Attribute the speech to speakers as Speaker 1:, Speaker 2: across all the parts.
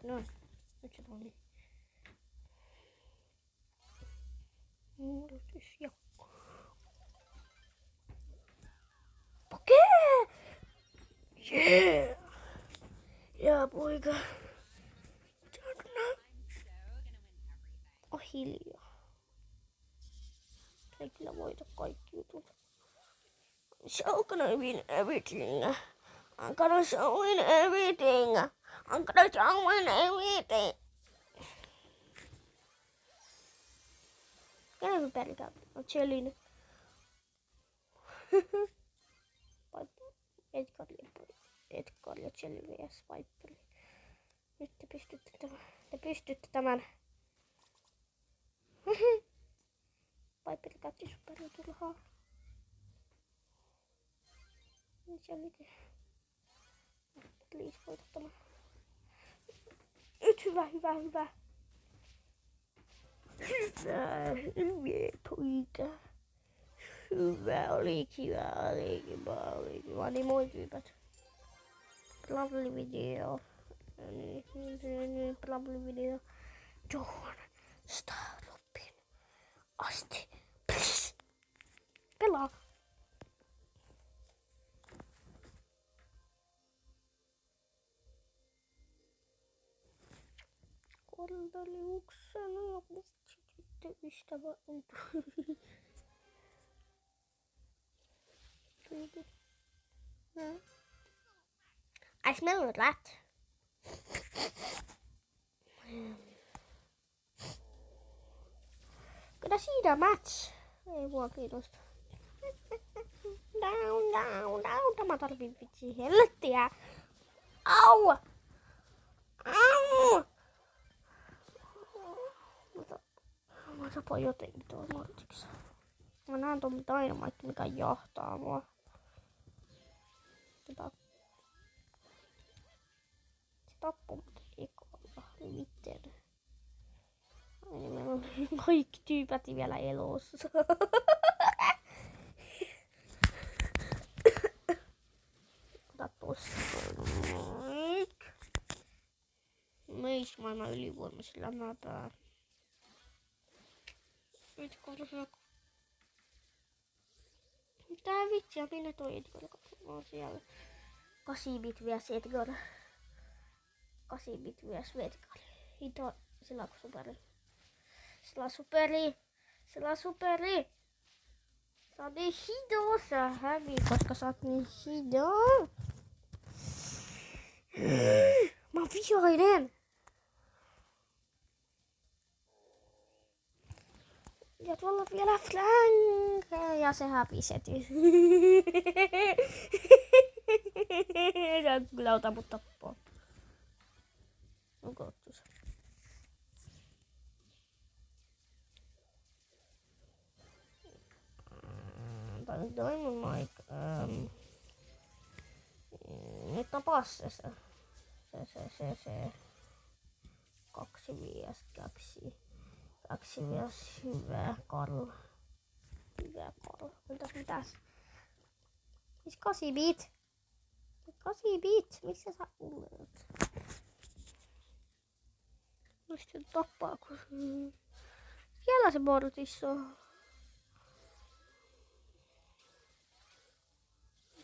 Speaker 1: Noin. Nyt se toimii. Muodostus ja... Okei! Jee! Ja poika. Oh hiljaa. Ei kyllä voita kaikki jutut. So gonna win everything. I'm gonna show win everything. I'm gonna show win everything. Kenen sun pelkää? On Chelin. Edgar ja Chelin vs Viper. Nyt te pystytte tämän. Te pystytte tämän. Viper käytti superturhaa. Chelin. Please voita tämän. Nyt hyvä. Hyvä poika. Hyvä oli kiva. Niin moi tyypät. Lovely video. Lovely video. John Starlopin asti. Please. Pelaa. Kordaliuksena ja sitten ystävä on tuli. I smell a rat. Could I see the match? Ei mua kiinnosta. Down. Tämä tarvii vitsi hellettiä. Au! Mä tapaan jotenkin tuon Mortiksi. Mä näen tuon Dynamite, mikä jahtaa mua. Se tappoi mut ekalla. Miten? Ai meillä on kaikki tyypät vielä elossa. Ota tossa. Meis maailman ylivoimaisilla mäpää. Nyt kohdassa. Mitä vitsiä, minä toi Edgar on siellä. 8-bit vs Edgar. 8-bit vs Edgar. Hito, sillä on superi. Sillä on superi. Sä oot niin hito, sä hävii, koska sä oot niin hito. Mä oon vihainen. Ja tuolla vielä Frank. Ja se hävisi heti. Sä kyllä ota mut tappaa. Onko ottus? Toi mun mic. Nyt tapas se. 2 vs 2. 2 vs hyvä Karl. Mitäs? Missä 8-bit? 8-bit? Missä sä olet? Mistä tappaa kun... Siellä se Mortis on.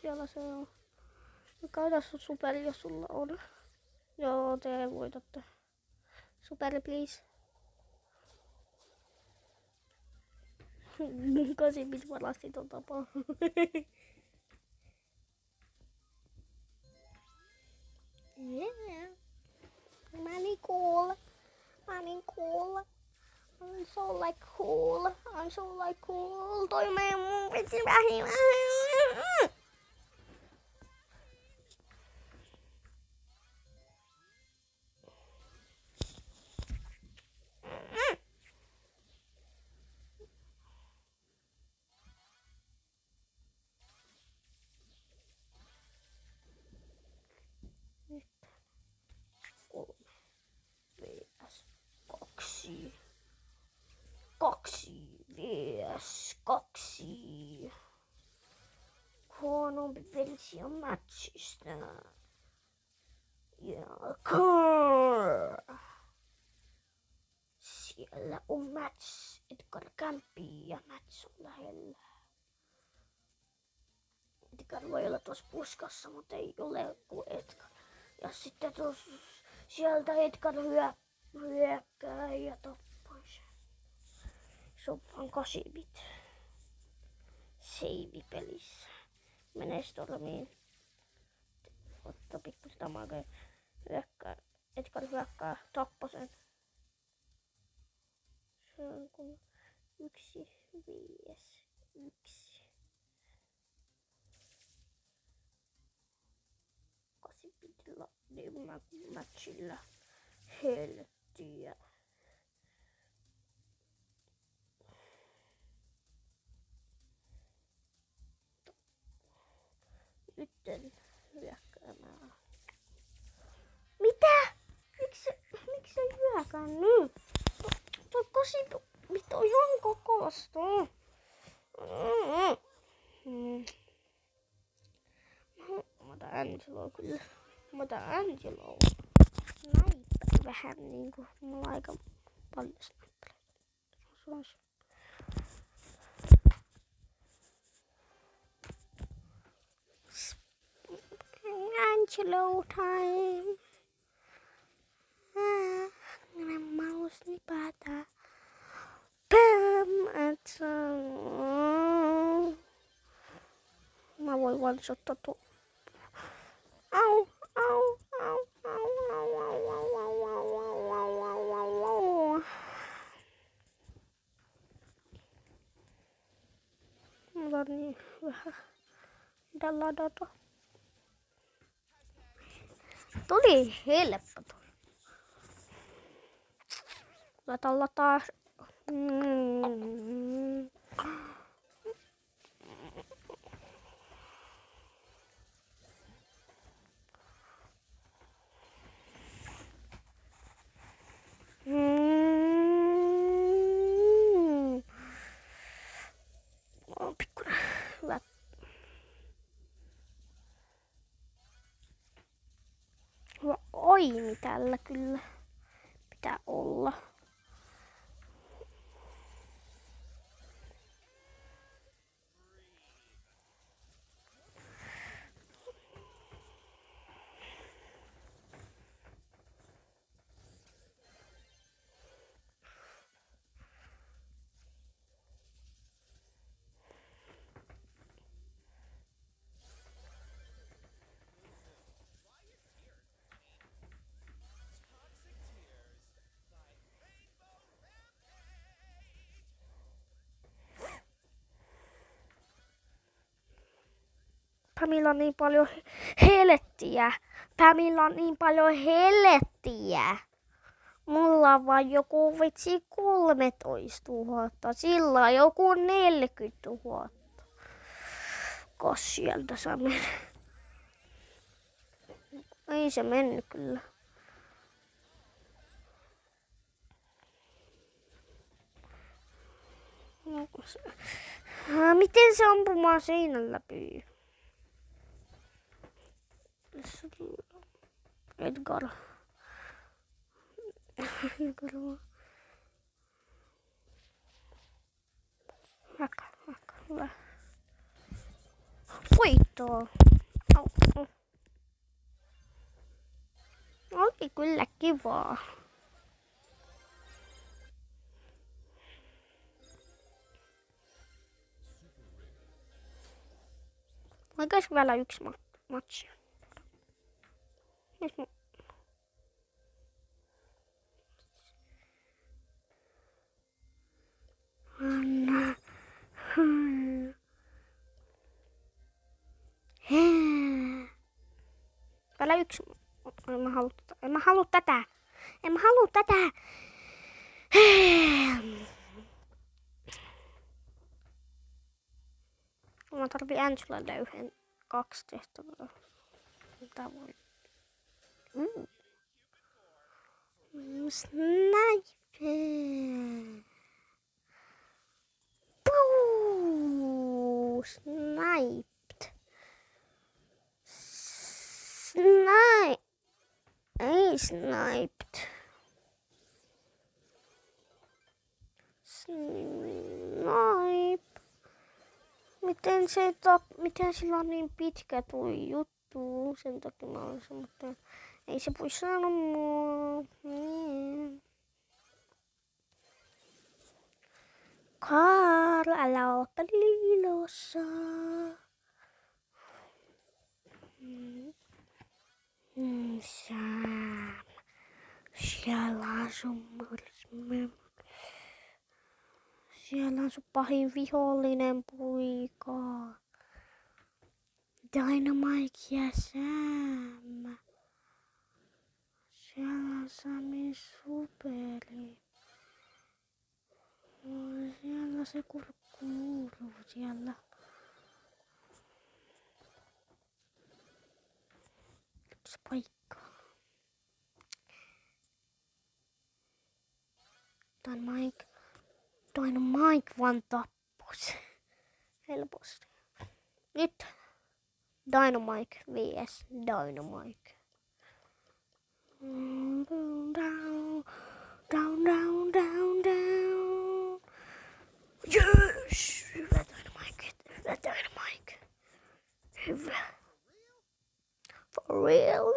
Speaker 1: Siellä se on. Käytä sun superi, jos sulla on. Joo, te voitatte. Superi, please. 8-bit varasti ton tapaa. Yeah. Mä niin cool. I'm so like cool. Toi menee mun vitsi vähin. Kaksi vs 2. Huonompi versio matchista. Ja siellä on Mats. Edgar kämpii ja Mats on lähellä. Edgar voi olla tuossa puskassa, mutta ei ole kuin Edgar. Ja sitten sieltä Edgar hyökkää ja tappaa sen. Se on vaan 8-bit. Save-pelissä. Menee Stormiin. Ottaa pikkuista damagea. Edgar hyökkää, tappaa sen. Se on kun 1 vs 1. 8-bitillä matchilla helvettiä. Nytten hyökkäämään. Mitä? Miksi se hyökkää nyt? Tuo 8-bit on ihan kokosta. Mä otan Angeloa kyllä. Mä otan Angeloa. Näin vähän niinku. Mulla on aika paljon snippereitä. Angelo time. Mä haluaisin nipata. Mä voin one-shottaa tuon. Au. Mulla on niin vähän ladata. Tuli helppo. Lataa. Pikkuinen hyvä. Hyvä oimi tällä kyllä pitää olla. Pamilla on niin paljon hellettiä. Mulla on vaan joku vitsi 13 000. Sillä on joku 40 000. Kas sieltä saa mennä. Ei se mennyt kyllä. Miten se ampumaan seinän läpi? Edgar. Hyvä. Voittoa. Oli kyllä kivaa. Oikeas vielä yksi matsi. Vielä yksi. En mä halua tätä. Mä tarvii Angelalle 2 tehtävää. Mitä voi? Sniper. Puu. Sniped. sniped. Snipe. Miten sillä on niin pitkä tuo juttu? Sen takia mä olen sanonut, että ei se voi sanoa mua. Karl, älä ota liilossa. Sam. Siellä on sun pahin vihollinen poika. Dynamite ja Sam. Siellä on Samin superi. Siellä se kuuluu siellä. Yksi paikka. Dynamite vaan tappus. Helposti. Nyt Dynamite vs Dynamite. Down. Yes! Hyvä Dynamite. Hyvä. For real?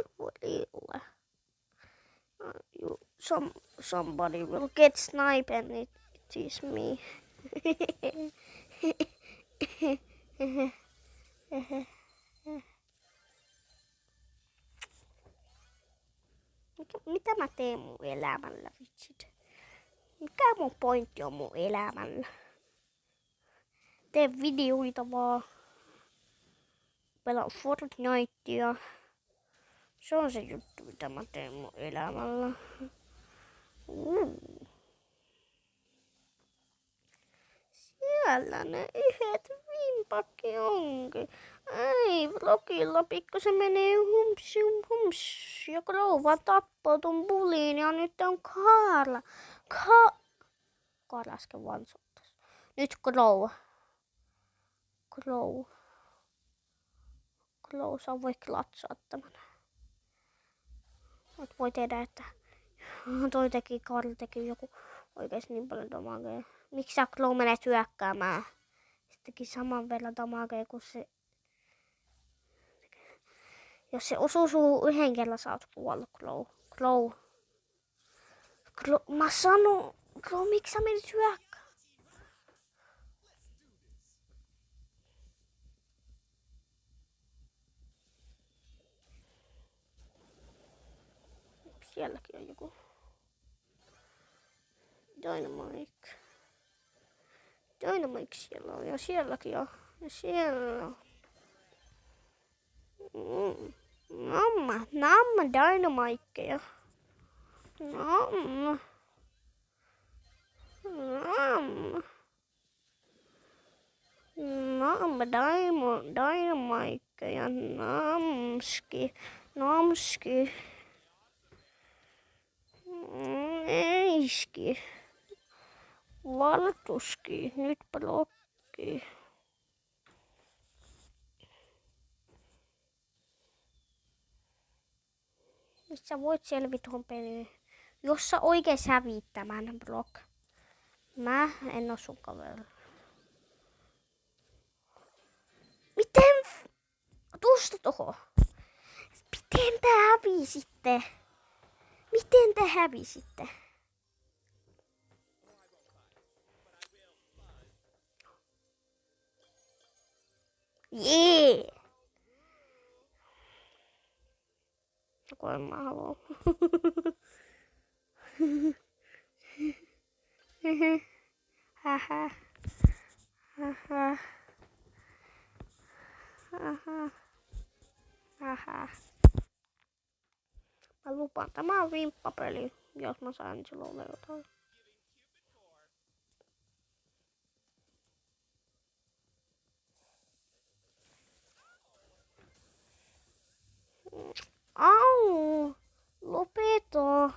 Speaker 1: Somebody will get sniped and it is me. Mitä mä teen mun elämällä, vitsit? Mikä mun pointti on mun elämällä? Teen videoita vaan. Pelaan Fortnitea. Se on se juttu, mitä mä teen mun elämällä. Siellä ne yhdet vimpakki onkin. Ei, vlogilla pikkusen menee hums. Ja Rouva tappoi ton bulin ja nyt on Karla. Karla äsken vansottas. Nyt Crow, sä voi klatsaa tämän. Et voi tehdä, että Karl teki joku oikeesti niin paljon damagea. Miksi sä Crow menet hyökkäämään? Se teki saman verran damagea kuin se. Jos se osuu suhun yhden kerran, sä oot kuollut, Crow. Mä sanon, Crow, miksi sä menit hyökkäämään? Sielläkin on joku. Dynamite siellä on ja sielläkin on. Ja siellä on. Namma Dynamiteja. Namma Dynamiteja. Namski. Eiski. Valtuski. Nyt blokki. Mistä sä voit selvitä tuohon peliin? Jos sä oikein häviit tämän blok. Mä en oo sun kaveri. Miten? Tuosta tohon. Miten te hävisitte? Miten te hävisitte? Jee! Kun en mä halua. Mä lupaan, tämä on vimppapeli, jos mä saan Angelolle jotain. Au! Lopeta!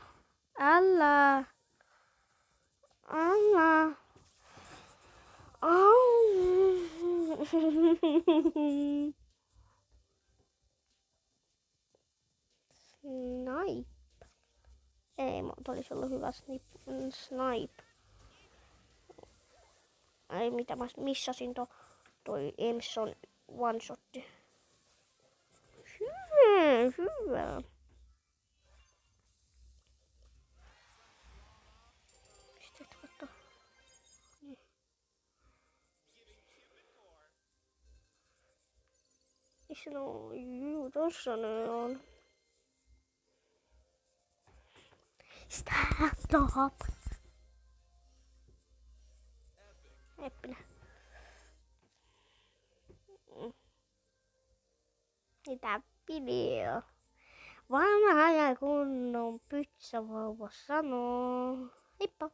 Speaker 1: Älä! Au! Snipe. Ei, mutta olisi ollut hyvä snipe. Ei, mitä mä missasin toi Emson one-shotti. Hyvä. Sitten katso. Niin. Missä ne on? Juu, tossa ne on. Stop. Eppinä. Mitä video? Vanha ja kunnon pytsävauva sanoo. Heippa!